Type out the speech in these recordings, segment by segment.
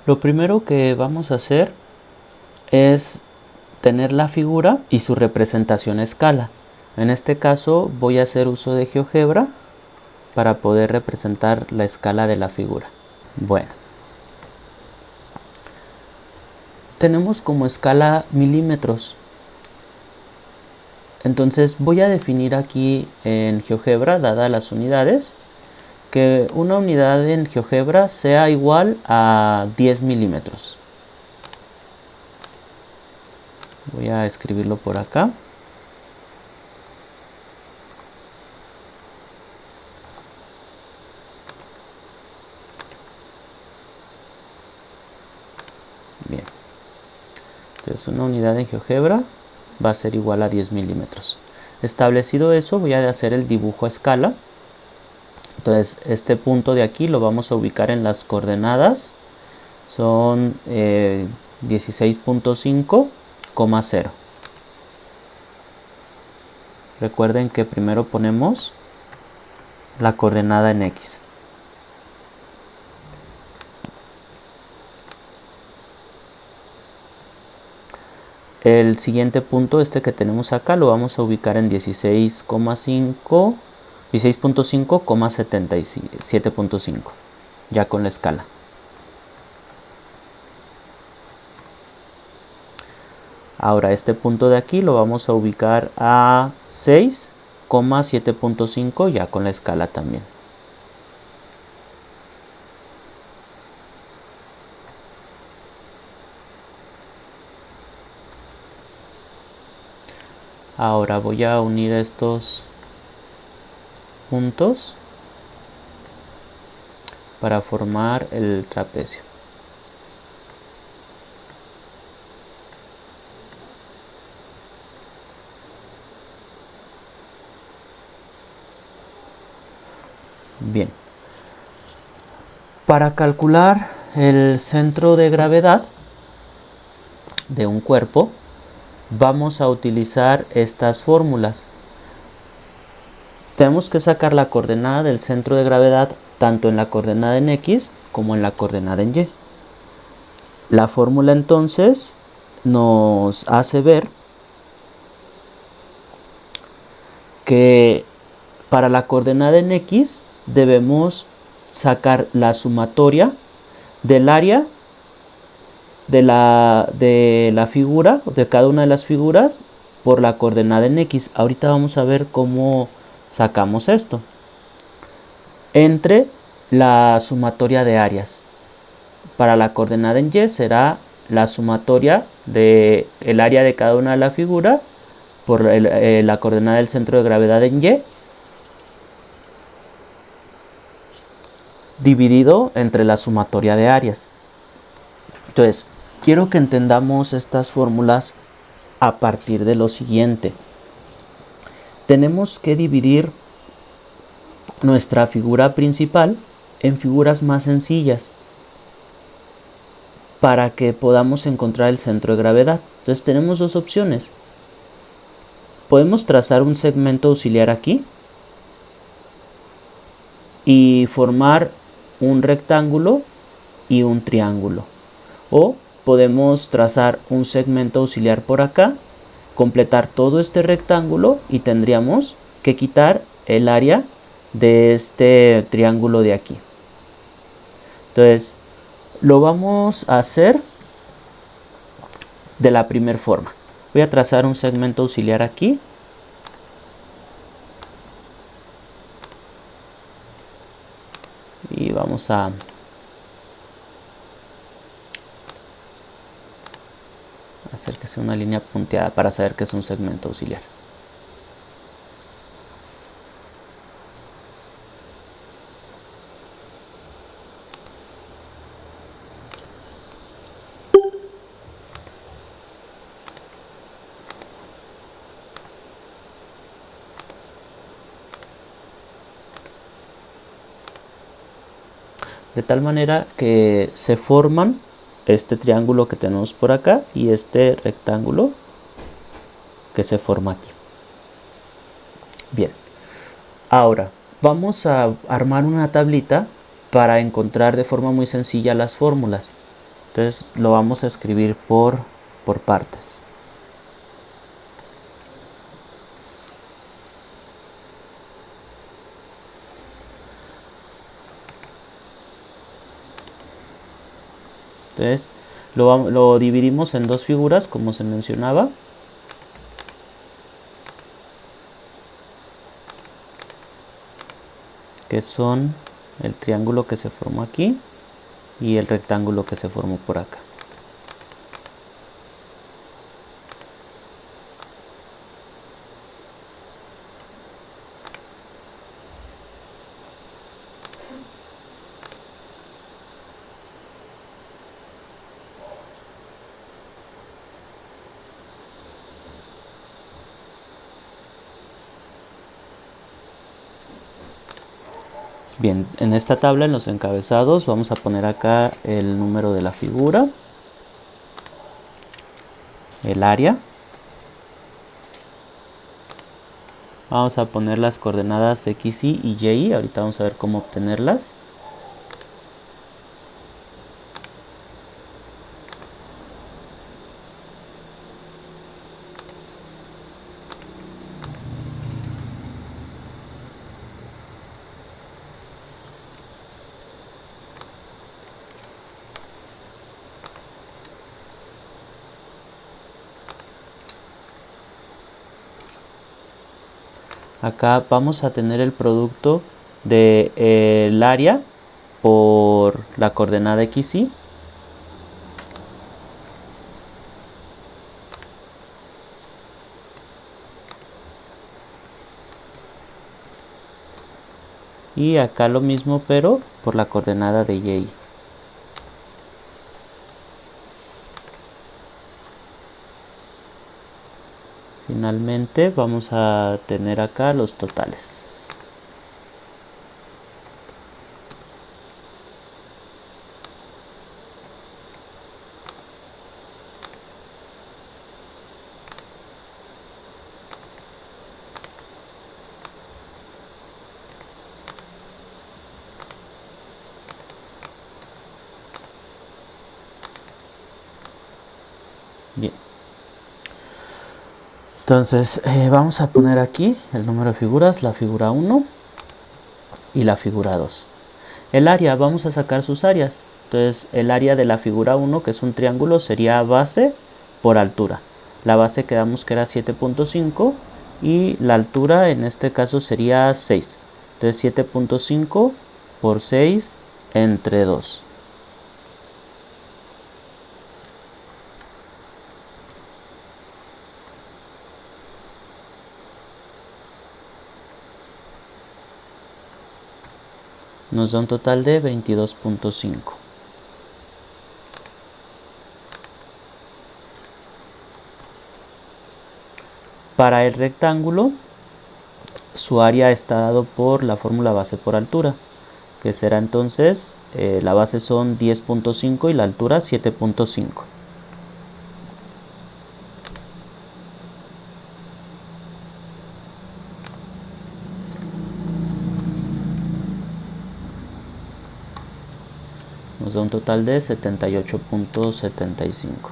Lo primero que vamos a hacer es tener la figura y su representación a escala. En este caso voy a hacer uso de GeoGebra para poder representar la escala de la figura. Bueno, tenemos como escala milímetros. Entonces voy a definir aquí en GeoGebra, dadas las unidades, que una unidad en GeoGebra sea igual a 10 milímetros. Voy a escribirlo por acá. Bien. Entonces una unidad en GeoGebra va a ser igual a 10 milímetros. Establecido eso, voy a hacer el dibujo a escala. Entonces este punto de aquí lo vamos a ubicar en las coordenadas. Son 16.5,0. Recuerden que primero ponemos la coordenada en X. El siguiente punto, este que tenemos acá, lo vamos a ubicar en 16.5,77.5, ya con la escala. Ahora este punto de aquí lo vamos a ubicar a 6,7.5, ya con la escala también. Ahora voy a unir estos puntos para formar el trapecio. Bien. Para calcular el centro de gravedad de un cuerpo, vamos a utilizar estas fórmulas. Tenemos que sacar la coordenada del centro de gravedad tanto en la coordenada en X como en la coordenada en Y. La fórmula entonces nos hace ver que para la coordenada en X debemos sacar la sumatoria del área de la figura, de cada una de las figuras, por la coordenada en X. Ahorita vamos a ver cómo sacamos esto. Entre la sumatoria de áreas. Para la coordenada en Y será la sumatoria del área de cada una de la figura por la coordenada del centro de gravedad en Y, dividido entre la sumatoria de áreas. Entonces, quiero que entendamos estas fórmulas a partir de lo siguiente. Tenemos que dividir nuestra figura principal en figuras más sencillas para que podamos encontrar el centro de gravedad. Entonces tenemos dos opciones. Podemos trazar un segmento auxiliar aquí y formar un rectángulo y un triángulo. O podemos trazar un segmento auxiliar por acá, completar todo este rectángulo y tendríamos que quitar el área de este triángulo de aquí. Entonces lo vamos a hacer de la primera forma. Voy a trazar un segmento auxiliar aquí. Y vamos a hacer que sea una línea punteada para saber que es un segmento auxiliar. De tal manera que se forman este triángulo que tenemos por acá y este rectángulo que se forma aquí. Bien, ahora vamos a armar una tablita para encontrar de forma muy sencilla las fórmulas. Entonces lo vamos a escribir por partes. Entonces lo dividimos en dos figuras, como se mencionaba. Que son el triángulo que se formó aquí y el rectángulo que se formó por acá. Bien, en esta tabla, en los encabezados, vamos a poner acá el número de la figura, el área. Vamos a poner las coordenadas x, y y. Ahorita vamos a ver cómo obtenerlas. Acá vamos a tener el producto del área por la coordenada x, y. Y acá lo mismo, pero por la coordenada de y. Finalmente vamos a tener acá los totales. Bien. Entonces vamos a poner aquí el número de figuras, la figura 1 y la figura 2. El área, vamos a sacar sus áreas. Entonces el área de la figura 1, que es un triángulo, sería base por altura. La base quedamos que era 7.5 y la altura en este caso sería 6. Entonces 7.5 por 6 entre 2. Nos da un total de 22.5. Para el rectángulo, su área está dado por la fórmula base por altura, que será entonces, la base son 10.5 y la altura 7.5. Nos da un total de 78.75.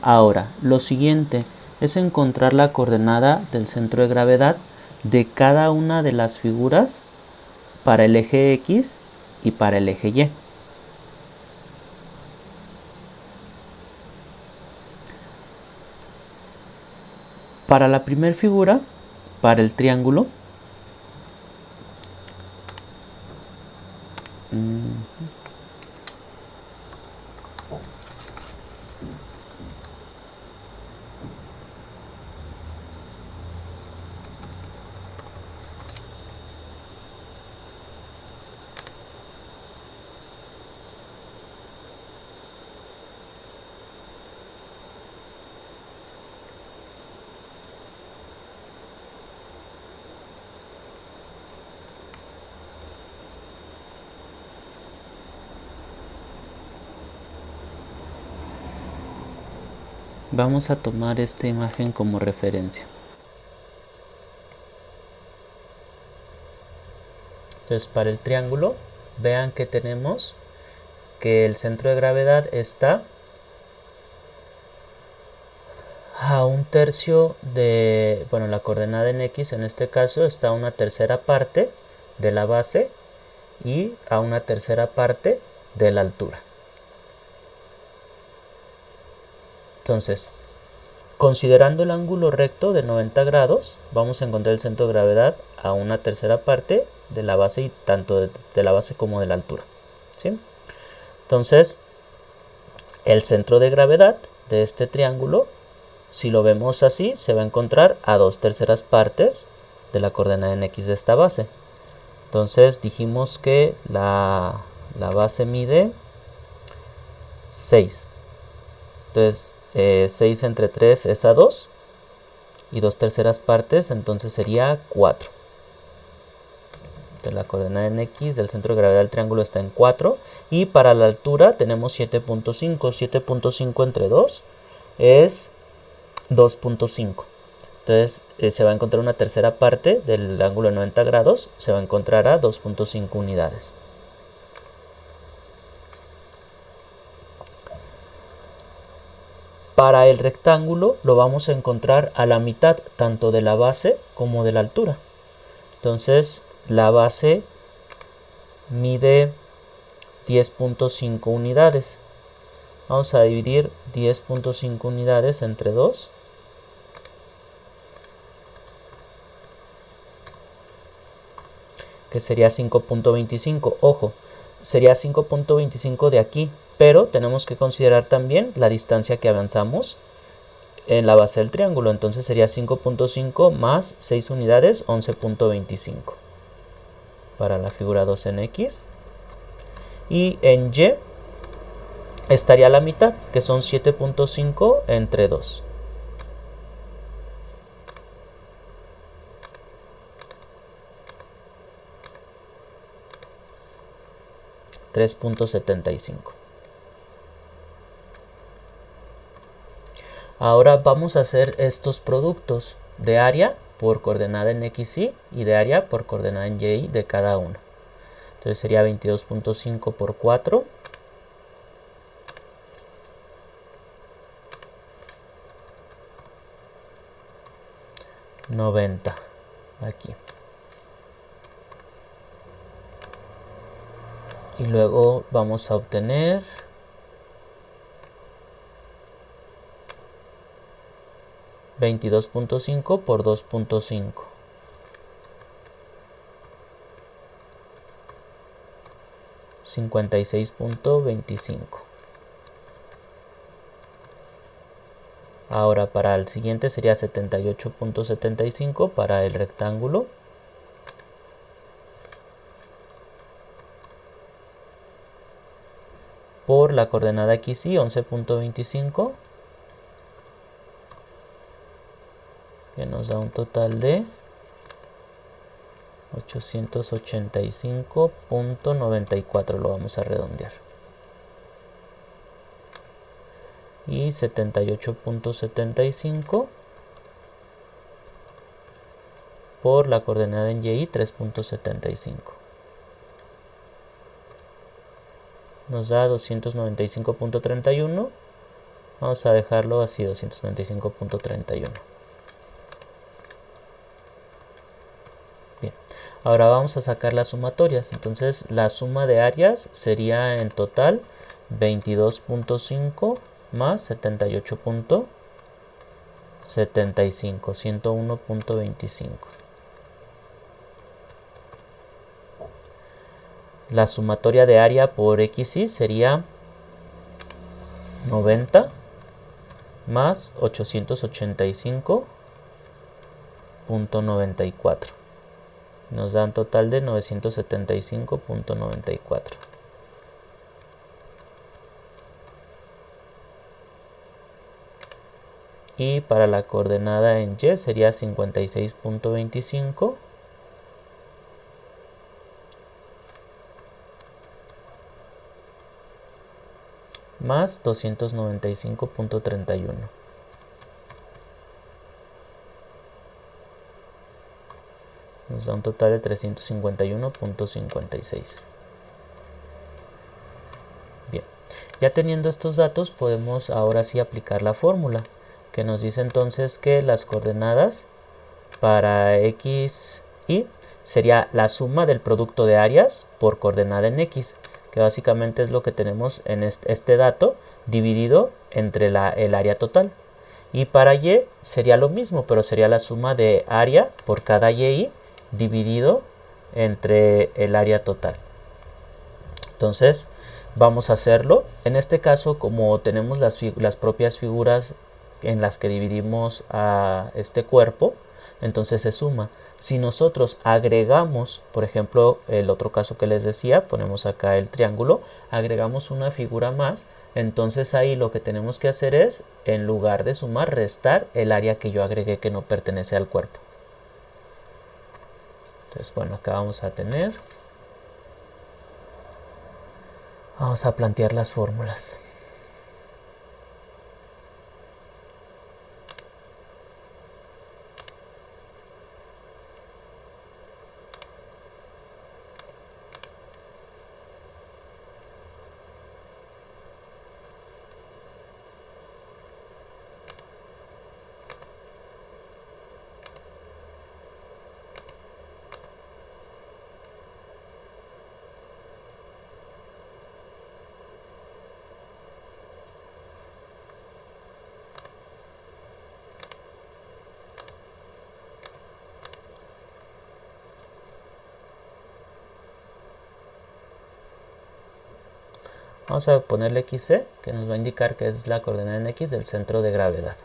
Ahora, lo siguiente es encontrar la coordenada del centro de gravedad de cada una de las figuras para el eje X y para el eje Y. Para la primera figura, para el triángulo, vamos a tomar esta imagen como referencia. Entonces, para el triángulo, vean que tenemos que el centro de gravedad está a 1/3 de, bueno, la coordenada en X en este caso está a 1/3 parte de la base y a 1/3 parte de la altura. Entonces, considerando el ángulo recto de 90 grados, vamos a encontrar el centro de gravedad a 1/3 parte de la base y tanto de la base como de la altura, ¿sí? Entonces, el centro de gravedad de este triángulo, si lo vemos así, se va a encontrar a 2/3 partes de la coordenada en X de esta base. Entonces dijimos que la base mide 6. Entonces 6 entre 3 es a 2 y 2/3 partes, entonces sería 4. Entonces la coordenada en X del centro de gravedad del triángulo está en 4. Y para la altura tenemos 7.5. 7.5 entre 2 es 2.5. Entonces se va a encontrar 1/3 parte del ángulo de 90 grados, se va a encontrar a 2.5 unidades. Para el rectángulo lo vamos a encontrar a la mitad tanto de la base como de la altura. Entonces la base mide 10.5 unidades. Vamos a dividir 10.5 unidades entre 2. Que sería 5.25. Ojo, sería 5.25 de aquí, pero tenemos que considerar también la distancia que avanzamos en la base del triángulo. Entonces sería 5.5 más 6 unidades, 11.25 para la figura 2 en X. Y en Y estaría la mitad, que son 7.5 entre 2. $3.75. Ahora vamos a hacer estos productos de área por coordenada en XY y de área por coordenada en Y de cada uno. Entonces sería 22.5 por 4. $90 aquí. Y luego vamos a obtener 22.5 por 2.5. 56.25. Ahora para el siguiente sería 78.75 para el rectángulo. Por la coordenada XY 11.25. Que nos da un total de 885.94, lo vamos a redondear. Y 78.75 por la coordenada en Y 3.75. Nos da 295.31. Vamos a dejarlo así, 295.31. Bien, ahora vamos a sacar las sumatorias. Entonces la suma de áreas sería en total 22.5 más 78.75, 101.25. La sumatoria de área por XY sería 90 más 885.94. Nos da un total de 975.94. Y para la coordenada en Y sería 56.25 más 295.31. Nos da un total de 351.56. Bien. Ya teniendo estos datos podemos ahora sí aplicar la fórmula, que nos dice entonces que las coordenadas para x, y sería la suma del producto de áreas por coordenada en x, que básicamente es lo que tenemos en este dato dividido entre el área total. Y para y sería lo mismo, pero sería la suma de área por cada y dividido entre el área total. Entonces vamos a hacerlo. En este caso, como tenemos las propias figuras en las que dividimos a este cuerpo, entonces se suma. Si nosotros agregamos, por ejemplo, el otro caso que les decía, ponemos acá el triángulo, agregamos una figura más, entonces ahí lo que tenemos que hacer es, en lugar de sumar, restar el área que yo agregué que no pertenece al cuerpo. Entonces, bueno, acá vamos a tener... Vamos a plantear las fórmulas. Vamos a ponerle xc, que nos va a indicar que es la coordenada en x del centro de gravedad.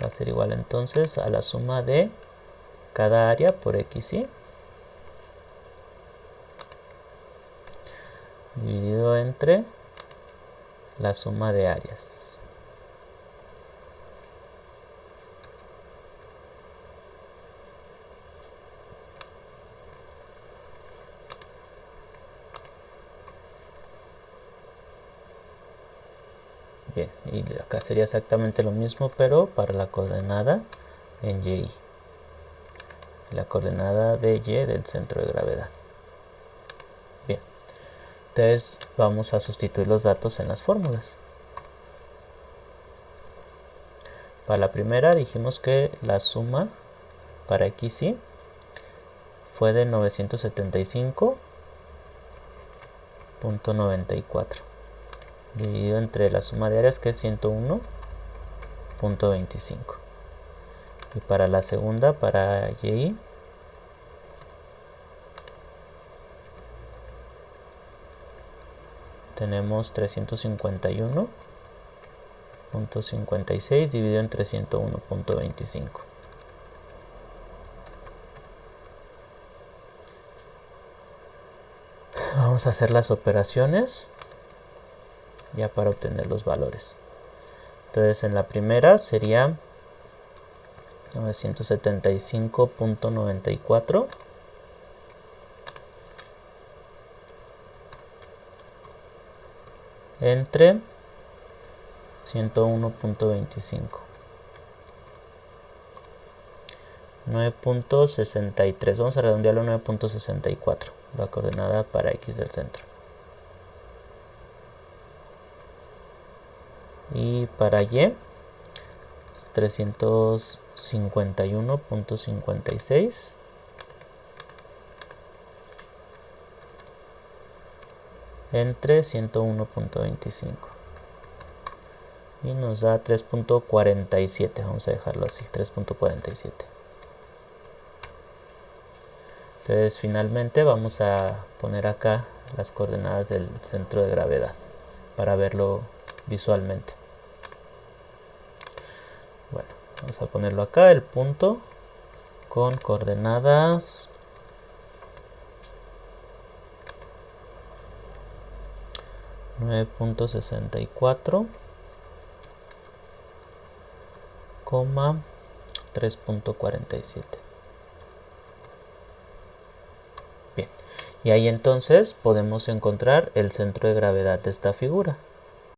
Va a ser igual entonces a la suma de cada área por xy dividido entre la suma de áreas. Bien, y acá sería exactamente lo mismo, pero para la coordenada en y. La coordenada de y del centro de gravedad. Bien, entonces vamos a sustituir los datos en las fórmulas. Para la primera dijimos que la suma para xy fue de 975.94 dividido entre la suma de áreas, que es 101.25. Y para la segunda, para y, tenemos 351.56 dividido entre 101.25. Vamos a hacer las operaciones ya para obtener los valores. Entonces en la primera sería 975.94 entre 101.25. 9.63, vamos a redondearlo a 9.64, la coordenada para x del centro. Y para y, 351.56 entre 101.25. Y nos da 3.47, vamos a dejarlo así, 3.47. Entonces finalmente vamos a poner acá las coordenadas del centro de gravedad para verlo visualmente. Bueno, vamos a ponerlo acá, el punto con coordenadas 9.64, 3.47. Bien, y ahí entonces podemos encontrar el centro de gravedad de esta figura.